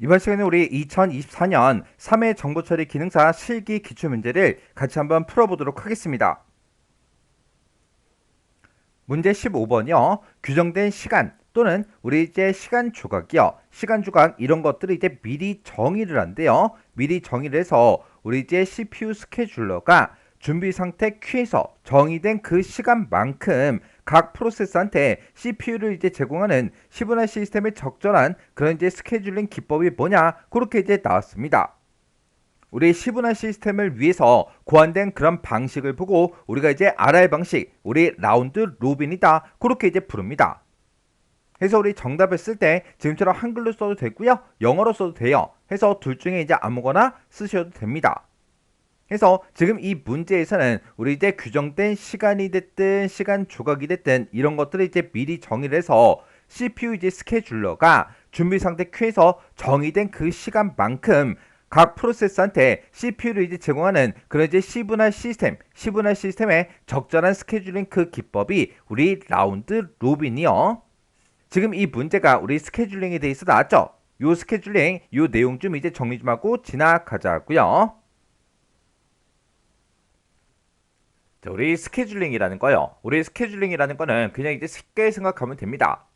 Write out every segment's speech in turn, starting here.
이번 시간에 우리 2024년 3회 정보처리 기능사 실기 기출문제를 같이 한번 풀어보도록 하겠습니다. 문제 15번이요. 규정된 시간 또는 우리 이제 시간 조각이요. 시간 조각 이런 것들을 이제 미리 정의를 한대요. 미리 정의를 해서 우리 이제 CPU 스케줄러가 준비 상태 Q에서 정의된 그 시간만큼 각 프로세서한테 CPU를 이제 제공하는 시분할 시스템에 적절한 그런 이제 스케줄링 기법이 뭐냐 그렇게 이제 나왔습니다. 우리 시분할 시스템을 위해서 고안된 그런 방식을 보고 우리가 이제 알아야 할 방식, 우리 라운드 로빈이다 그렇게 이제 부릅니다. 그래서 우리 정답을 쓸 때 지금처럼 한글로 써도 되고요, 영어로 써도 돼요. 해서 둘 중에 이제 아무거나 쓰셔도 됩니다. 그래서 지금 이 문제에서는 우리 이제 규정된 시간이 됐든 시간 조각이 됐든 이런 것들을 이제 미리 정의를 해서 CPU 이제 스케줄러가 준비 상태 Q에서 정의된 그 시간만큼 각 프로세서한테 CPU를 이제 제공하는 그런 이제 시분할 시스템의 적절한 스케줄링 그 기법이 우리 라운드 로빈이요. 지금 이 문제가 우리 스케줄링에 대해서 나왔죠. 요 스케줄링 요 내용 좀 이제 정리 좀 하고 지나가자고요. 자, 우리 스케줄링이라는 거요. 우리 스케줄링이라는 거는 그냥 이제 쉽게 생각하면 됩니다.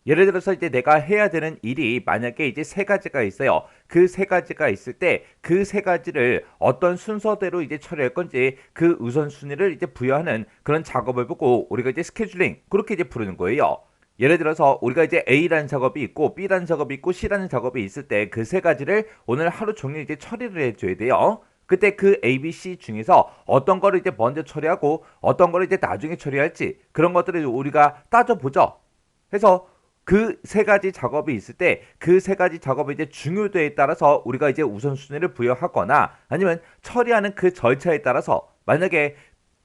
예를 들어서 이제 내가 해야 되는 일이 만약에 이제 세 가지가 있어요. 그 세 가지가 있을 때 그 세 가지를 어떤 순서대로 이제 처리할 건지 그 우선순위를 이제 부여하는 그런 작업을 보고 우리가 이제 스케줄링 그렇게 이제 부르는 거예요. 예를 들어서 우리가 이제 A라는 작업이 있고 B라는 작업이 있고 C라는 작업이 있을 때 그 세 가지를 오늘 하루 종일 이제 처리를 해줘야 돼요. 그때 그 A, B, C 중에서 어떤 거를 이제 먼저 처리하고 어떤 거를 이제 나중에 처리할지 그런 것들을 우리가 따져보죠. 해서 그 세 가지 작업이 있을 때 그 세 가지 작업의 이제 중요도에 따라서 우리가 이제 우선순위를 부여하거나 아니면 처리하는 그 절차에 따라서 만약에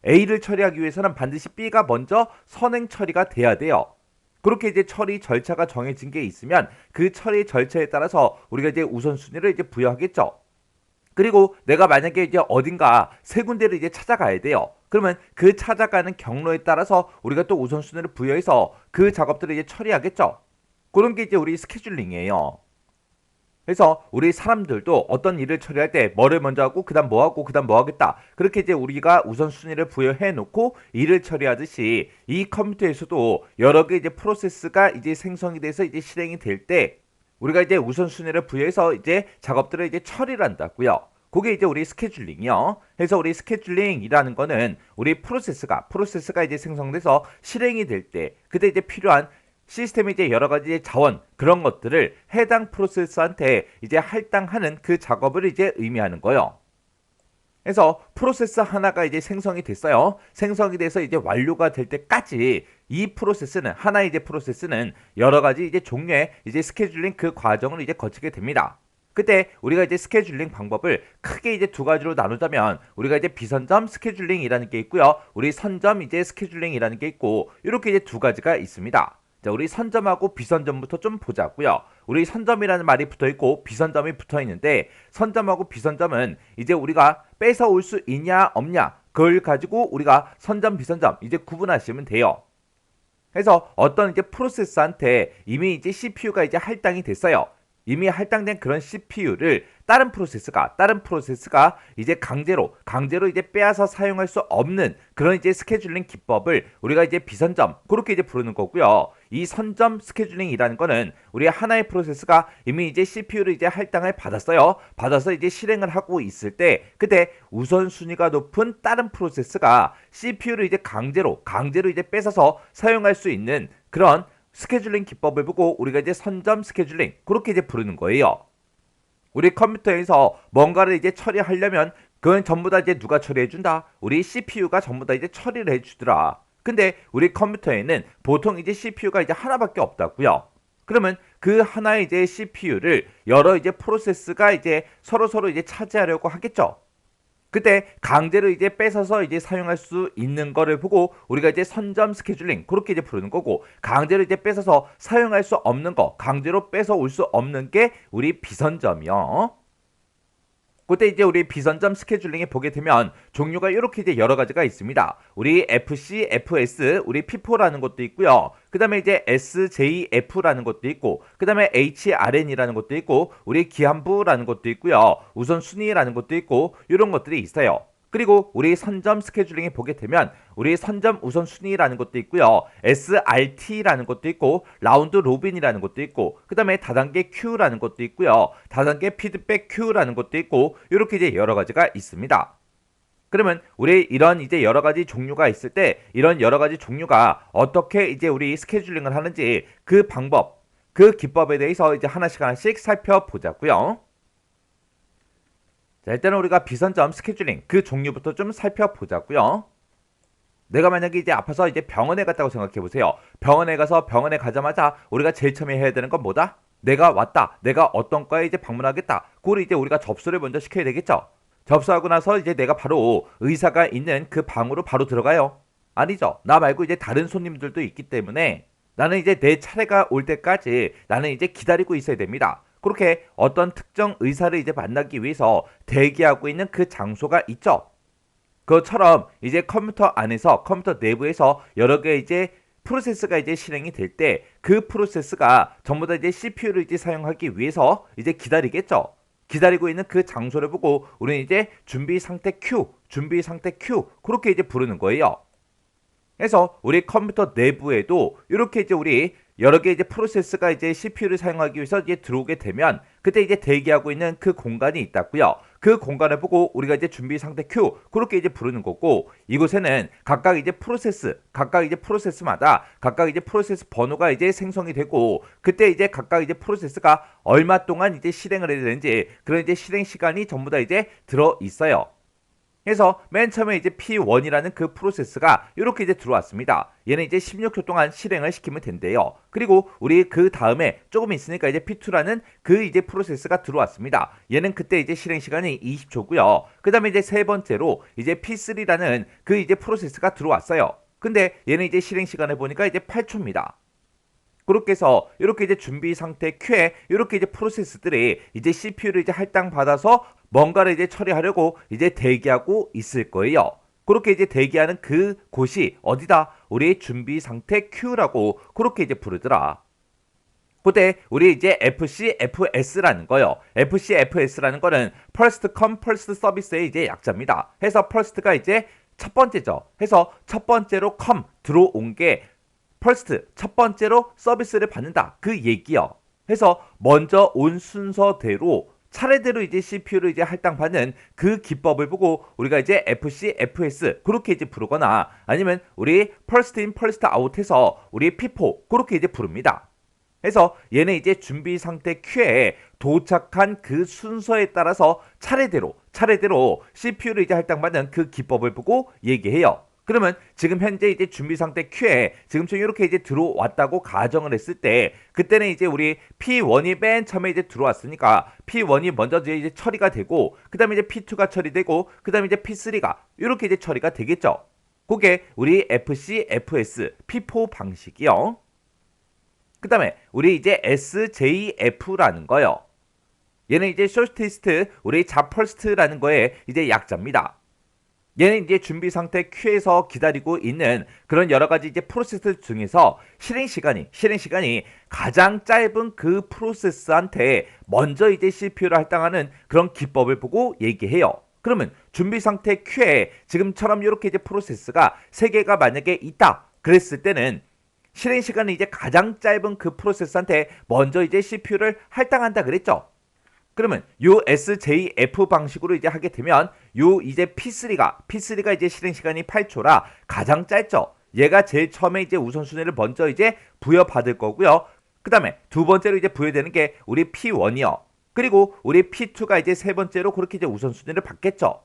A를 처리하기 위해서는 반드시 B가 먼저 선행 처리가 돼야 돼요. 그렇게 이제 처리 절차가 정해진 게 있으면 그 처리 절차에 따라서 우리가 이제 우선순위를 이제 부여하겠죠. 그리고 내가 만약에 이제 어딘가 세 군데를 이제 찾아가야 돼요. 그러면 그 찾아가는 경로에 따라서 우리가 또 우선순위를 부여해서 그 작업들을 이제 처리하겠죠. 그런 게 이제 우리 스케줄링이에요. 그래서 우리 사람들도 어떤 일을 처리할 때 뭐를 먼저 하고 그다음 뭐 하고 그다음 뭐 하겠다. 그렇게 이제 우리가 우선순위를 부여해 놓고 일을 처리하듯이 이 컴퓨터에서도 여러 개 이제 프로세스가 이제 생성이 돼서 이제 실행이 될 때 우리가 이제 우선순위를 부여해서 이제 작업들을 이제 처리를 한다고요. 그게 이제 우리 스케줄링이요. 그래서 우리 스케줄링이라는 거는 우리 프로세스가 이제 생성돼서 실행이 될 때 그때 이제 필요한 시스템의 이제 여러 가지 자원 그런 것들을 해당 프로세스한테 이제 할당하는 그 작업을 이제 의미하는 거예요. 그래서 프로세스 하나가 이제 생성이 됐어요. 생성이 돼서 이제 완료가 될 때까지 이 프로세스는 하나의 이제 프로세스는 여러 가지 이제 종류의 이제 스케줄링 그 과정을 이제 거치게 됩니다. 그때 우리가 이제 스케줄링 방법을 크게 이제 두 가지로 나누자면 우리가 이제 비선점 스케줄링이라는 게 있고요. 우리 선점 이제 스케줄링이라는 게 있고 이렇게 이제 두 가지가 있습니다. 자, 우리 선점하고 비선점부터 좀 보자고요. 우리 선점이라는 말이 붙어 있고 비선점이 붙어 있는데 선점하고 비선점은 이제 우리가 뺏어올 수 있냐 없냐 그걸 가지고 우리가 선점 비선점 이제 구분하시면 돼요. 그래서 어떤 이제 프로세스한테 이미 이제 CPU가 이제 할당이 됐어요. 이미 할당된 그런 CPU를 다른 프로세스가 이제 강제로 이제 빼앗아 사용할 수 없는 그런 이제 스케줄링 기법을 우리가 이제 비선점 그렇게 이제 부르는 거고요. 이 선점 스케줄링이라는 거는 우리 하나의 프로세스가 이미 이제 CPU를 이제 할당을 받았어요. 받아서 이제 실행을 하고 있을 때 그때 우선순위가 높은 다른 프로세스가 CPU를 이제 강제로 이제 뺏어서 사용할 수 있는 그런 스케줄링 기법을 보고 우리가 이제 선점 스케줄링 그렇게 이제 부르는 거예요. 우리 컴퓨터에서 뭔가를 이제 처리하려면 그건 전부 다 이제 누가 처리해준다? 우리 CPU가 전부 다 이제 처리를 해주더라. 근데 우리 컴퓨터에는 보통 이제 CPU가 이제 하나밖에 없다고요. 그러면 그 하나의 이제 CPU를 여러 이제 프로세스가 이제 서로 이제 차지하려고 하겠죠. 그때 강제로 이제 뺏어서 이제 사용할 수 있는 거를 보고 우리가 이제 선점 스케줄링 그렇게 이제 부르는 거고 강제로 이제 뺏어서 사용할 수 없는 거 강제로 뺏어 올 수 없는 게 우리 비선점이요. 그때 이제 우리 비선점 스케줄링에 보게 되면 종류가 이렇게 이제 여러 가지가 있습니다. 우리 FC, FS, 우리 P4라는 것도 있고요. 그 다음에 이제 SJF라는 것도 있고, 그 다음에 HRN이라는 것도 있고, 우리 기한부라는 것도 있고요. 우선순위라는 것도 있고, 이런 것들이 있어요. 그리고 우리 선점 스케줄링에 보게 되면 우리 선점 우선순위라는 것도 있고요. SRT라는 것도 있고 라운드 로빈이라는 것도 있고 그 다음에 다단계 Q라는 것도 있고요. 다단계 피드백 Q라는 것도 있고 이렇게 이제 여러 가지가 있습니다. 그러면 우리 이런 이제 여러 가지 종류가 있을 때 이런 여러 가지 종류가 어떻게 이제 우리 스케줄링을 하는지 그 방법, 그 기법에 대해서 이제 하나씩 살펴보자고요. 자, 일단은 우리가 비선점 스케줄링 그 종류부터 좀 살펴보자고요. 내가 만약에 이제 아파서 이제 병원에 갔다고 생각해 보세요. 병원에 가서 병원에 가자마자 우리가 제일 처음에 해야 되는 건 뭐다? 내가 왔다. 내가 어떤 과에 이제 방문하겠다. 그걸 이제 우리가 접수를 먼저 시켜야 되겠죠. 접수하고 나서 이제 내가 바로 의사가 있는 그 방으로 바로 들어가요. 아니죠. 나 말고 이제 다른 손님들도 있기 때문에 나는 이제 내 차례가 올 때까지 나는 이제 기다리고 있어야 됩니다. 그렇게 어떤 특정 의사를 이제 만나기 위해서 대기하고 있는 그 장소가 있죠. 그것처럼 이제 컴퓨터 안에서 컴퓨터 내부에서 여러 개 이제 프로세스가 이제 실행이 될 때 그 프로세스가 전부 다 이제 CPU를 이제 사용하기 위해서 이제 기다리겠죠. 기다리고 있는 그 장소를 보고 우리는 이제 준비 상태 Q 그렇게 이제 부르는 거예요. 그래서 우리 컴퓨터 내부에도 이렇게 이제 우리 여러 개 이제 프로세스가 이제 CPU를 사용하기 위해서 이제 들어오게 되면 그때 이제 대기하고 있는 그 공간이 있다고요. 그 공간을 보고 우리가 이제 준비 상태 Q 그렇게 이제 부르는 거고 이곳에는 각각 이제 프로세스마다 각각 이제 프로세스 번호가 이제 생성이 되고 그때 이제 각각 이제 프로세스가 얼마 동안 이제 실행을 해야 되는지 그런 이제 실행 시간이 전부 다 이제 들어 있어요. 그래서 맨 처음에 이제 P1이라는 그 프로세스가 이렇게 이제 들어왔습니다. 얘는 이제 16초 동안 실행을 시키면 된대요. 그리고 우리 그 다음에 조금 있으니까 이제 P2라는 그 이제 프로세스가 들어왔습니다. 얘는 그때 이제 실행 시간이 20초고요. 그 다음에 이제 세 번째로 이제 P3라는 그 이제 프로세스가 들어왔어요. 근데 얘는 이제 실행 시간을 보니까 이제 8초입니다. 그렇게 해서 이렇게 이제 준비 상태 Q에 이렇게 이제 프로세스들이 이제 CPU를 이제 할당 받아서 뭔가를 이제 처리하려고 이제 대기하고 있을 거예요. 그렇게 이제 대기하는 그 곳이 어디다? 우리 준비 상태 Q라고 그렇게 이제 부르더라. 그때 우리 이제 FCFS라는 거요. FCFS라는 거는 First Come First Service의 이제 약자입니다. 해서 First가 이제 첫 번째죠. 해서 첫 번째로 come 들어온 게 first 첫 번째로 서비스를 받는다 그 얘기요. 해서 먼저 온 순서대로 차례대로 이제 CPU를 이제 할당받는 그 기법을 보고 우리가 이제 FC, FS 그렇게 이제 부르거나 아니면 우리 first in, first out해서 우리 P4 그렇게 이제 부릅니다. 해서 얘는 이제 준비 상태 Q에 도착한 그 순서에 따라서 차례대로 CPU를 이제 할당받는 그 기법을 보고 얘기해요. 그러면 지금 현재 이제 준비 상태 Q에 지금처럼 이렇게 이제 들어왔다고 가정을 했을 때 그때는 이제 우리 P1이 맨 처음에 이제 들어왔으니까 P1이 먼저 이제 처리가 되고 그 다음에 이제 P2가 처리되고 그 다음에 이제 P3가 이렇게 이제 처리가 되겠죠. 그게 우리 FC, FS, P4 방식이요. 그 다음에 우리 이제 SJF라는 거요. 얘는 이제 shortest, 우리 first라는 거에 이제 약자입니다. 얘는 이제 준비 상태 Q에서 기다리고 있는 그런 여러 가지 이제 프로세스 중에서 실행 시간이 가장 짧은 그 프로세스한테 먼저 이제 CPU를 할당하는 그런 기법을 보고 얘기해요. 그러면 준비 상태 Q에 지금처럼 이렇게 이제 프로세스가 3개가 만약에 있다 그랬을 때는 실행 시간이 이제 가장 짧은 그 프로세스한테 먼저 이제 CPU를 할당한다 그랬죠. 그러면 요 SJF 방식으로 이제 하게 되면 요 이제 P3가 이제 실행 시간이 8초라 가장 짧죠. 얘가 제일 처음에 이제 우선순위를 먼저 이제 부여받을 거고요. 그 다음에 두 번째로 이제 부여되는 게 우리 P1이요. 그리고 우리 P2가 이제 세 번째로 그렇게 이제 우선순위를 받겠죠.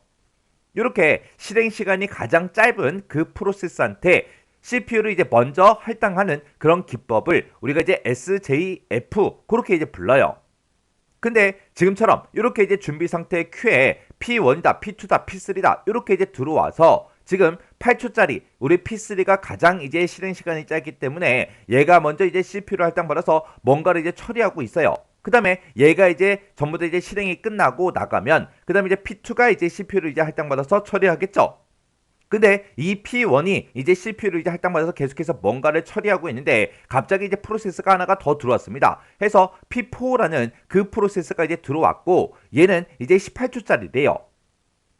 이렇게 실행 시간이 가장 짧은 그 프로세스한테 CPU를 이제 먼저 할당하는 그런 기법을 우리가 이제 SJF 그렇게 이제 불러요. 근데 지금처럼 이렇게 이제 준비 상태 Q에 P1이다, P2다, P3다 이렇게 이제 들어와서 지금 8초짜리 우리 P3가 가장 이제 실행 시간이 짧기 때문에 얘가 먼저 이제 CPU를 할당받아서 뭔가를 이제 처리하고 있어요. 그 다음에 얘가 이제 전부 다 이제 실행이 끝나고 나가면 그 다음에 이제 P2가 이제 CPU를 이제 할당받아서 처리하겠죠. 근데 이 P1이 이제 CPU를 이제 할당받아서 계속해서 뭔가를 처리하고 있는데 갑자기 이제 프로세스가 하나가 더 들어왔습니다. 해서 P4라는 그 프로세스가 이제 들어왔고 얘는 이제 18초짜리래요.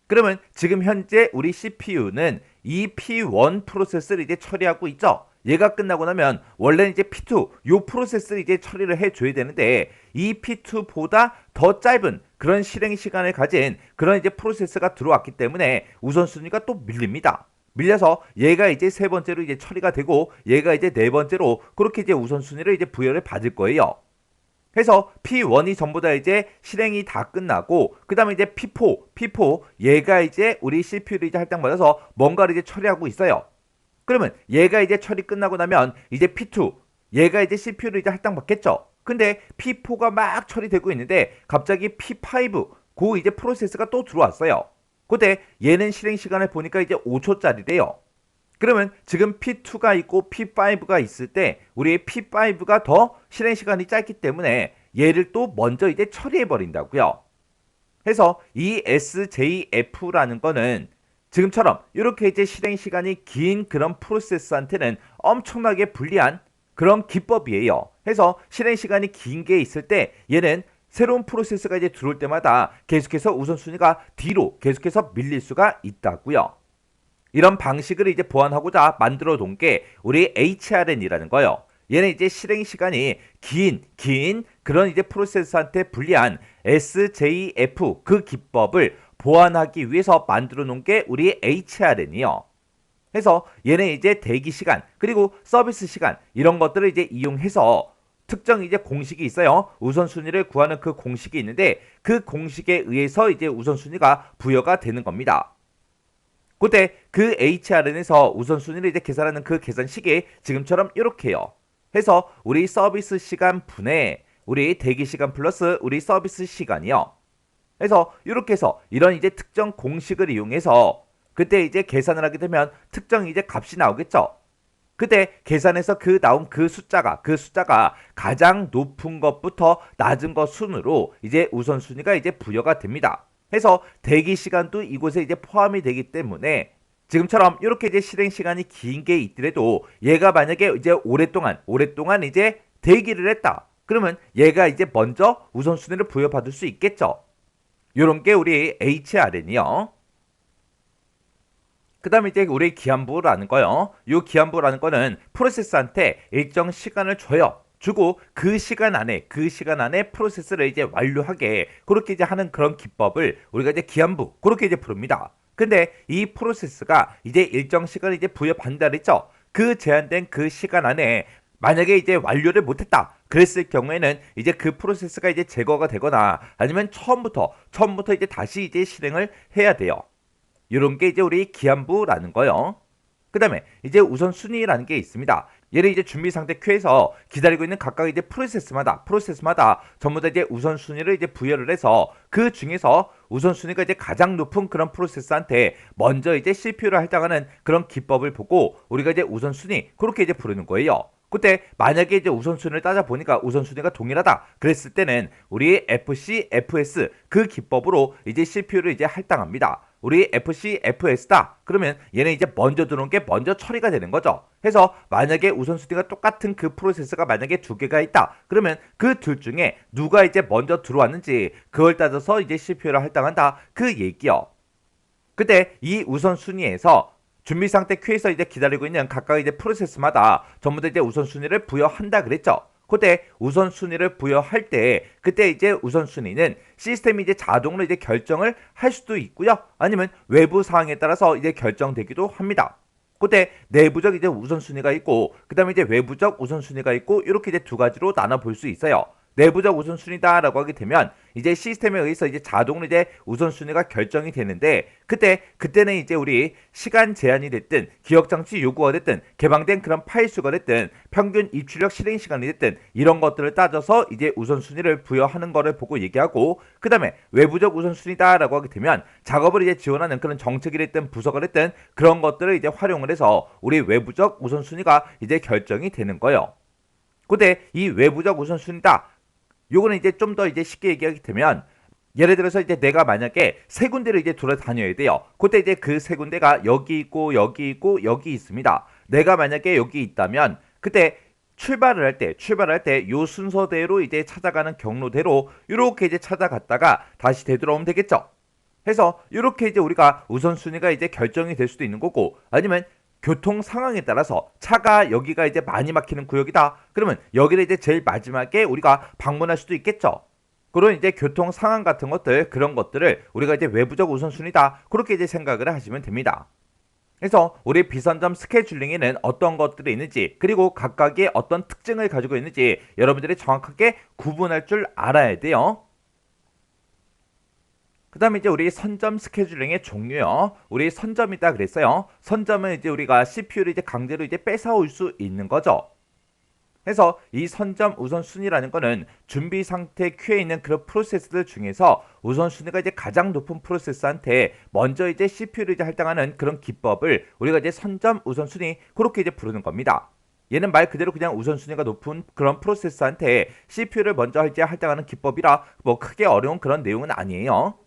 그러면 지금 현재 우리 CPU는 이 P1 프로세스를 이제 처리하고 있죠. 얘가 끝나고 나면 원래는 이제 P2 요 프로세스를 이제 처리를 해줘야 되는데 이 P2보다 더 짧은 그런 실행 시간을 가진 그런 이제 프로세스가 들어왔기 때문에 우선순위가 또 밀립니다. 밀려서 얘가 이제 세 번째로 이제 처리가 되고 얘가 이제 네 번째로 그렇게 이제 우선순위를 이제 부여를 받을 거예요. 해서 P1이 전부 다 이제 실행이 다 끝나고 그 다음에 이제 P4 얘가 이제 우리 CPU를 이제 할당받아서 뭔가를 이제 처리하고 있어요. 그러면 얘가 이제 처리 끝나고 나면 이제 P2 얘가 이제 CPU를 이제 할당받겠죠. 근데 P4가 막 처리되고 있는데 갑자기 P5 그 이제 프로세스가 또 들어왔어요. 그때 얘는 실행 시간을 보니까 이제 5초짜리래요. 그러면 지금 P2가 있고 P5가 있을 때 우리의 P5가 더 실행 시간이 짧기 때문에 얘를 또 먼저 이제 처리해 버린다고요. 해서 이 SJF라는 거는 지금처럼 이렇게 이제 실행 시간이 긴 그런 프로세스한테는 엄청나게 불리한 그런 기법이에요. 해서 실행 시간이 긴 게 있을 때 얘는 새로운 프로세스가 이제 들어올 때마다 계속해서 우선순위가 뒤로 계속해서 밀릴 수가 있다고요. 이런 방식을 이제 보완하고자 만들어 놓은 게 우리 HRN이라는 거예요. 얘는 이제 실행 시간이 긴 그런 이제 프로세스한테 불리한 SJF 그 기법을 보완하기 위해서 만들어 놓은 게 우리 HRN이요. 해서 얘는 이제 대기 시간 그리고 서비스 시간 이런 것들을 이제 이용해서 특정 이제 공식이 있어요. 우선순위를 구하는 그 공식이 있는데 그 공식에 의해서 이제 우선순위가 부여가 되는 겁니다. 그때 그 HRN에서 우선순위를 이제 계산하는 그 계산식이 지금처럼 이렇게요. 해서 우리 서비스 시간 분의 우리 대기 시간 플러스 우리 서비스 시간이요. 해서 이렇게 해서 이런 이제 특정 공식을 이용해서 그때 이제 계산을 하게 되면 특정 이제 값이 나오겠죠. 그때 계산해서 그 나온 그 숫자가 가장 높은 것부터 낮은 것 순으로 이제 우선순위가 이제 부여가 됩니다. 해서 대기 시간도 이곳에 이제 포함이 되기 때문에 지금처럼 이렇게 이제 실행 시간이 긴 게 있더라도 얘가 만약에 이제 오랫동안 이제 대기를 했다. 그러면 얘가 이제 먼저 우선순위를 부여받을 수 있겠죠. 요런 게 우리 HRN이요. 그 다음에 이제 우리 기한부라는 거요. 요 기한부라는 거는 프로세스한테 일정 시간을 줘요. 주고 그 시간 안에 프로세스를 이제 완료하게 그렇게 이제 하는 그런 기법을 우리가 이제 기한부 그렇게 이제 부릅니다. 근데 이 프로세스가 이제 일정 시간을 이제 부여받는다 그랬죠. 그 제한된 그 시간 안에 만약에 이제 완료를 못했다. 그랬을 경우에는 이제 그 프로세스가 이제 제거가 되거나 아니면 처음부터 이제 다시 이제 실행을 해야 돼요. 이런 게 이제 우리 기한부라는 거요. 그 다음에 이제 우선순위라는 게 있습니다. 얘를 이제 준비 상태 큐에서 기다리고 있는 각각 이제 프로세스마다 전부 다 이제 우선순위를 이제 부여를 해서 그 중에서 우선순위가 이제 가장 높은 그런 프로세스한테 먼저 이제 CPU를 할당하는 그런 기법을 보고 우리가 이제 우선순위 그렇게 이제 부르는 거예요. 그때 만약에 이제 우선순위를 따져보니까 우선순위가 동일하다 그랬을 때는 우리 FC, FS 그 기법으로 이제 CPU를 이제 할당합니다. 우리 FC, FS다. 그러면 얘는 이제 먼저 들어온 게 먼저 처리가 되는 거죠. 해서 만약에 우선순위가 똑같은 그 프로세스가 만약에 두 개가 있다. 그러면 그 둘 중에 누가 이제 먼저 들어왔는지 그걸 따져서 이제 CPU를 할당한다. 그 얘기요. 그때 이 우선순위에서 준비 상태 큐에서 이제 기다리고 있는 각각 이제 프로세스마다 전부 다 이제 우선순위를 부여한다 그랬죠. 그때 우선순위를 부여할 때 그때 이제 우선순위는 시스템이 이제 자동으로 이제 결정을 할 수도 있고요. 아니면 외부 사항에 따라서 이제 결정되기도 합니다. 그때 내부적 이제 우선순위가 있고 그다음에 이제 외부적 우선순위가 있고 이렇게 이제 두 가지로 나눠 볼 수 있어요. 내부적 우선순위다라고 하게 되면 이제 시스템에 의해서 이제 자동으로 이제 우선순위가 결정이 되는데 그때는 이제 우리 시간 제한이 됐든 기억 장치 요구가 됐든 개방된 그런 파일 수가 됐든 평균 입출력 실행 시간이 됐든 이런 것들을 따져서 이제 우선순위를 부여하는 거를 보고 얘기하고 그다음에 외부적 우선순위다라고 하게 되면 작업을 이제 지원하는 그런 정책이 됐든 부서가 됐든 그런 것들을 이제 활용을 해서 우리 외부적 우선순위가 이제 결정이 되는 거예요. 그때 이 외부적 우선순위다 요거는 이제 좀 더 이제 쉽게 얘기하게 되면 예를 들어서 이제 내가 만약에 세 군데를 이제 돌아다녀야 돼요. 그때 이제 그 세 군데가 여기 있고 여기 있고 여기 있습니다. 내가 만약에 여기 있다면 그때 출발할 때 요 순서대로 이제 찾아가는 경로대로 이렇게 이제 찾아갔다가 다시 되돌아오면 되겠죠. 해서 이렇게 이제 우리가 우선순위가 이제 결정이 될 수도 있는 거고 아니면 교통 상황에 따라서 차가 여기가 이제 많이 막히는 구역이다. 그러면 여기를 이제 제일 마지막에 우리가 방문할 수도 있겠죠. 그런 이제 교통 상황 같은 것들 그런 것들을 우리가 이제 외부적 우선순위다. 그렇게 이제 생각을 하시면 됩니다. 그래서 우리 비선점 스케줄링에는 어떤 것들이 있는지 그리고 각각의 어떤 특징을 가지고 있는지 여러분들이 정확하게 구분할 줄 알아야 돼요. 그 다음에 이제 우리 선점 스케줄링의 종류요. 우리 선점이다 그랬어요. 선점은 이제 우리가 CPU를 이제 강제로 이제 뺏어올 수 있는 거죠. 그래서 이 선점 우선순위라는 거는 준비 상태 큐에 있는 그런 프로세스들 중에서 우선순위가 이제 가장 높은 프로세스한테 먼저 이제 CPU를 이제 할당하는 그런 기법을 우리가 이제 선점 우선순위 그렇게 이제 부르는 겁니다. 얘는 말 그대로 그냥 우선순위가 높은 그런 프로세스한테 CPU를 먼저 이제 할당하는 기법이라 뭐 크게 어려운 그런 내용은 아니에요.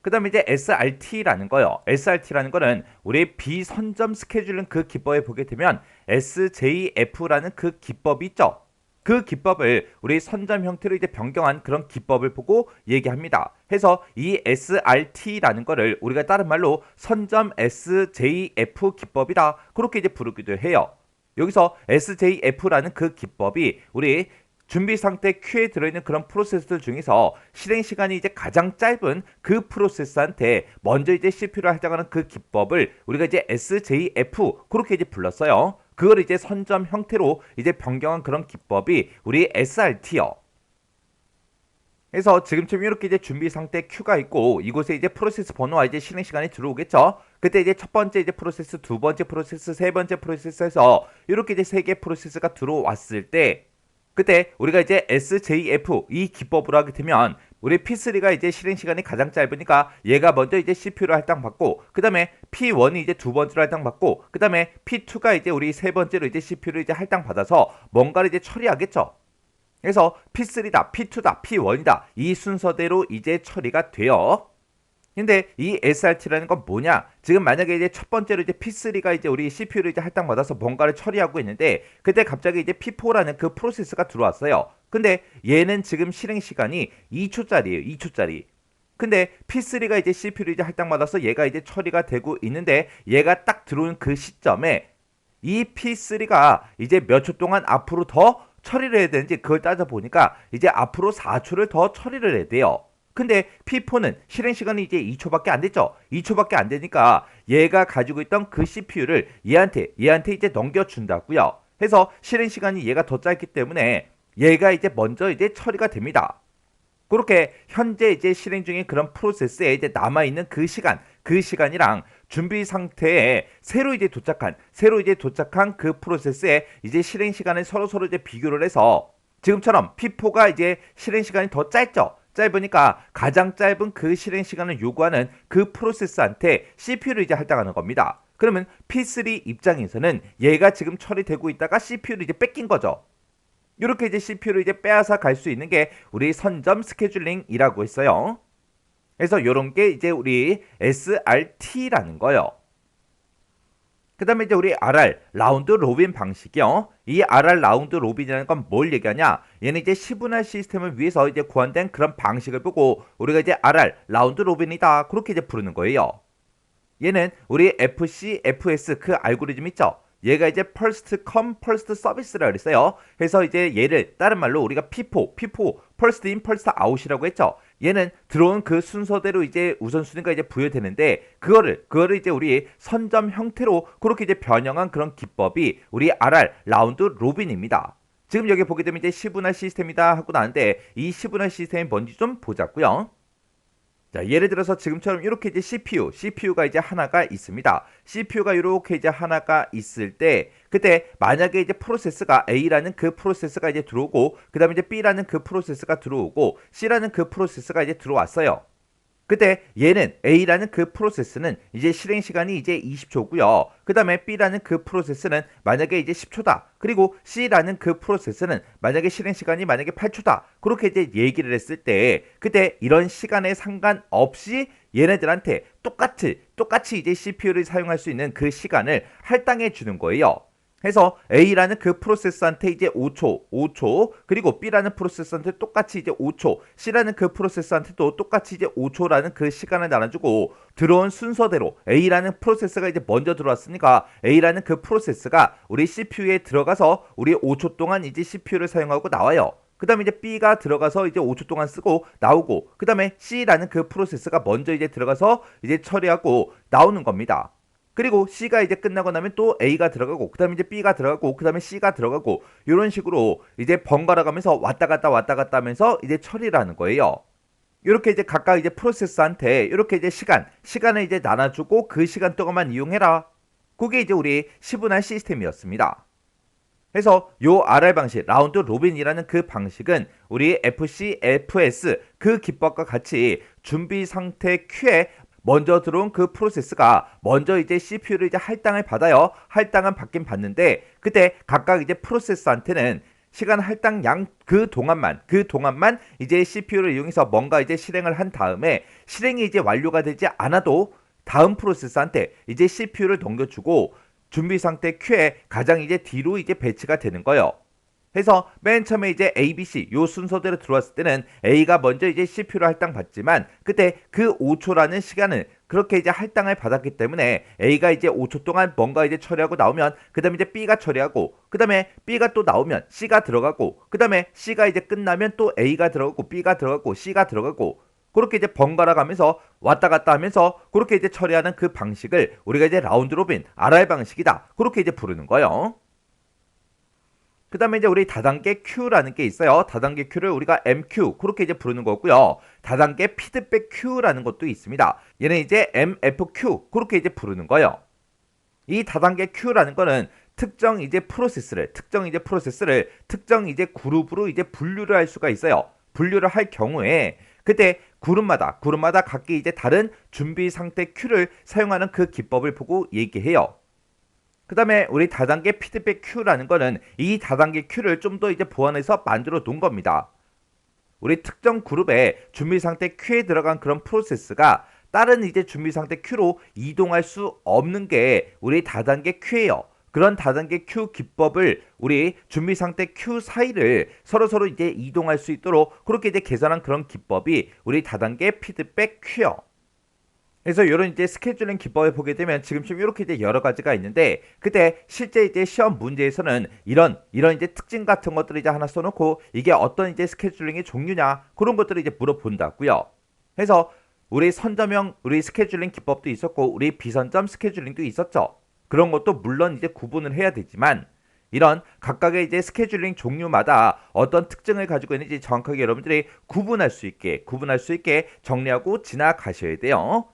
그 다음에 이제 SRT라는 거요. SRT라는 거는 우리 비선점 스케줄링 그 기법에 보게 되면 SJF라는 그 기법이 있죠. 그 기법을 우리 선점 형태로 이제 변경한 그런 기법을 보고 얘기합니다. 해서 이 SRT라는 거를 우리가 다른 말로 선점 SJF 기법이다. 그렇게 이제 부르기도 해요. 여기서 SJF라는 그 기법이 우리 준비 상태 큐에 들어있는 그런 프로세스들 중에서 실행 시간이 이제 가장 짧은 그 프로세스한테 먼저 이제 CPU를 할당하는 그 기법을 우리가 이제 SJF 그렇게 이제 불렀어요. 그걸 이제 선점 형태로 이제 변경한 그런 기법이 우리 SRT요. 그래서 지금처럼 이렇게 이제 준비 상태 큐가 있고 이곳에 이제 프로세스 번호와 이제 실행 시간이 들어오겠죠. 그때 이제 첫 번째 이제 프로세스, 두 번째 프로세스, 세 번째 프로세스에서 이렇게 이제 세 개 프로세스가 들어왔을 때 그때 우리가 이제 SJF 이 기법으로 하게 되면 우리 P3가 이제 실행 시간이 가장 짧으니까 얘가 먼저 이제 CPU를 할당받고 그 다음에 P1이 이제 두 번째로 할당받고 그 다음에 P2가 이제 우리 세 번째로 이제 CPU를 이제 할당받아서 뭔가를 이제 처리하겠죠. 그래서 P3다, P2다, P1이다 이 순서대로 이제 처리가 돼요. 근데 이 SRT라는 건 뭐냐? 지금 만약에 이제 첫 번째로 이제 P3가 이제 우리 CPU를 이제 할당받아서 뭔가를 처리하고 있는데 그때 갑자기 이제 P4라는 그 프로세스가 들어왔어요. 근데 얘는 지금 실행 시간이 2초짜리예요. 2초짜리. 근데 P3가 이제 CPU를 이제 할당받아서 얘가 이제 처리가 되고 있는데 얘가 딱 들어오는 그 시점에 이 P3가 이제 몇 초 동안 앞으로 더 처리를 해야 되는지 그걸 따져보니까 이제 앞으로 4초를 더 처리를 해야 돼요. 근데 P4는 실행 시간이 이제 2초밖에 안 됐죠. 2초밖에 안 되니까 얘가 가지고 있던 그 CPU를 얘한테 이제 넘겨준다고요. 해서 실행 시간이 얘가 더 짧기 때문에 얘가 이제 먼저 이제 처리가 됩니다. 그렇게 현재 이제 실행 중인 그런 프로세스에 이제 남아 있는 그 시간이랑 준비 상태에 새로 이제 도착한 그 프로세스에 이제 실행 시간을 서로 이제 비교를 해서 지금처럼 P4가 이제 실행 시간이 더 짧으니까 가장 짧은 그 실행 시간을 요구하는 그 프로세스한테 CPU를 이제 할당하는 겁니다. 그러면 P3 입장에서는 얘가 지금 처리되고 있다가 CPU를 이제 뺏긴 거죠. 이렇게 이제 CPU를 이제 빼앗아 갈 수 있는 게 우리 선점 스케줄링이라고 했어요. 그래서 이런 게 이제 우리 SRT라는 거예요. 그 다음에 이제 우리 RR, 라운드 로빈 방식이요. 이 RR 라운드 로빈이라는 건 뭘 얘기하냐? 얘는 이제 시분할 시스템을 위해서 이제 고안된 그런 방식을 보고 우리가 이제 RR, 라운드 로빈이다. 그렇게 이제 부르는 거예요. 얘는 우리 FC, FS 그 알고리즘 있죠? 얘가 이제 First Come, First Service라 그랬어요. 그래서 이제 얘를 다른 말로 우리가 P4, First In, First Out이라고 했죠. 얘는 들어온 그 순서대로 이제 우선순위가 이제 부여되는데 그거를 이제 우리 선점 형태로 그렇게 이제 변형한 그런 기법이 우리 RR 라운드 로빈입니다. 지금 여기 보게 되면 이제 시분할 시스템이다 하고 나는데 이 시분할 시스템이 뭔지 좀 보자고요. 자, 예를 들어서 지금처럼 이렇게 이제 CPU가 이제 하나가 있습니다. CPU가 이렇게 이제 하나가 있을 때, 그때 만약에 이제 프로세스가 A라는 그 프로세스가 이제 들어오고, 그 다음에 이제 B라는 그 프로세스가 들어오고, C라는 그 프로세스가 이제 들어왔어요. 그때 얘는 A라는 그 프로세스는 이제 실행 시간이 이제 20초고요. 그 다음에 B라는 그 프로세스는 만약에 이제 10초다. 그리고 C라는 그 프로세스는 만약에 실행 시간이 만약에 8초다. 그렇게 이제 얘기를 했을 때 그때 이런 시간에 상관없이 얘네들한테 똑같이 이제 CPU를 사용할 수 있는 그 시간을 할당해 주는 거예요. 해서 A라는 그 프로세스한테 이제 5초, 그리고 B라는 프로세스한테 똑같이 이제 5초, C라는 그 프로세스한테도 똑같이 이제 5초라는 그 시간을 나눠주고 들어온 순서대로 A라는 프로세스가 이제 먼저 들어왔으니까 A라는 그 프로세스가 우리 CPU에 들어가서 우리 5초 동안 이제 CPU를 사용하고 나와요. 그 다음에 이제 B가 들어가서 이제 5초 동안 쓰고 나오고, 그 다음에 C라는 그 프로세스가 먼저 이제 들어가서 이제 처리하고 나오는 겁니다. 그리고 C가 이제 끝나고 나면 또 A가 들어가고, 그 다음에 이제 B가 들어가고, 그 다음에 C가 들어가고, 이런 식으로 이제 번갈아 가면서 왔다 갔다 하면서 이제 처리를 하는 거예요. 이렇게 이제 각각 이제 프로세스한테 이렇게 이제 시간을 이제 나눠주고 그 시간 동안만 이용해라. 그게 이제 우리 시분할 시스템이었습니다. 그래서 요 RR 방식, 라운드 로빈이라는 그 방식은 우리 FC, FS 그 기법과 같이 준비 상태 Q에 먼저 들어온 그 프로세스가 먼저 이제 CPU를 이제 할당을 받아요. 할당은 받긴 받는데 그때 각각 이제 프로세스한테는 시간 할당 양 그 동안만 이제 CPU를 이용해서 뭔가 이제 실행을 한 다음에 실행이 이제 완료가 되지 않아도 다음 프로세스한테 이제 CPU를 넘겨주고 준비 상태 Q에 가장 이제 뒤로 이제 배치가 되는 거예요. 해서 맨 처음에 이제 A, B, C 요 순서대로 들어왔을 때는 A가 먼저 이제 CPU를 할당받지만 그때 그 5초라는 시간을 그렇게 이제 할당을 받았기 때문에 A가 이제 5초 동안 뭔가 이제 처리하고 나오면 그 다음에 이제 B가 처리하고 그 다음에 B가 또 나오면 C가 들어가고 그 다음에 C가 이제 끝나면 또 A가 들어가고 B가 들어가고 C가 들어가고 그렇게 이제 번갈아 가면서 왔다 갔다 하면서 그렇게 이제 처리하는 그 방식을 우리가 이제 라운드 로빈 RR 방식이다. 그렇게 이제 부르는 거예요. 그 다음에 이제 우리 다단계 Q라는 게 있어요. 다단계 Q를 우리가 MQ 그렇게 이제 부르는 거고요. 다단계 피드백 Q라는 것도 있습니다. 얘는 이제 MFQ 그렇게 이제 부르는 거예요. 이 다단계 Q라는 거는 특정 이제 프로세스를 특정 이제 그룹으로 이제 분류를 할 수가 있어요. 분류를 할 경우에 그때 그룹마다 각기 이제 다른 준비 상태 Q를 사용하는 그 기법을 보고 얘기해요. 그 다음에 우리 다단계 피드백 Q라는 거는 이 다단계 Q를 좀 더 이제 보완해서 만들어 놓은 겁니다. 우리 특정 그룹의 준비 상태 Q에 들어간 그런 프로세스가 다른 이제 준비 상태 Q로 이동할 수 없는 게 우리 다단계 Q예요. 그런 다단계 Q 기법을 우리 준비 상태 Q 사이를 서로 이제 이동할 수 있도록 그렇게 이제 계산한 그런 기법이 우리 다단계 피드백 Q요. 그래서 이런 이제 스케줄링 기법을 보게 되면 지금쯤 이렇게 이제 여러 가지가 있는데 그때 실제 이제 시험 문제에서는 이런 이제 특징 같은 것들을 이제 하나 써놓고 이게 어떤 이제 스케줄링의 종류냐 그런 것들을 이제 물어본다고요. 그래서 우리 선점형 우리 스케줄링 기법도 있었고 우리 비선점 스케줄링도 있었죠. 그런 것도 물론 이제 구분을 해야 되지만 이런 각각의 이제 스케줄링 종류마다 어떤 특징을 가지고 있는지 정확하게 여러분들이 구분할 수 있게 정리하고 지나가셔야 돼요.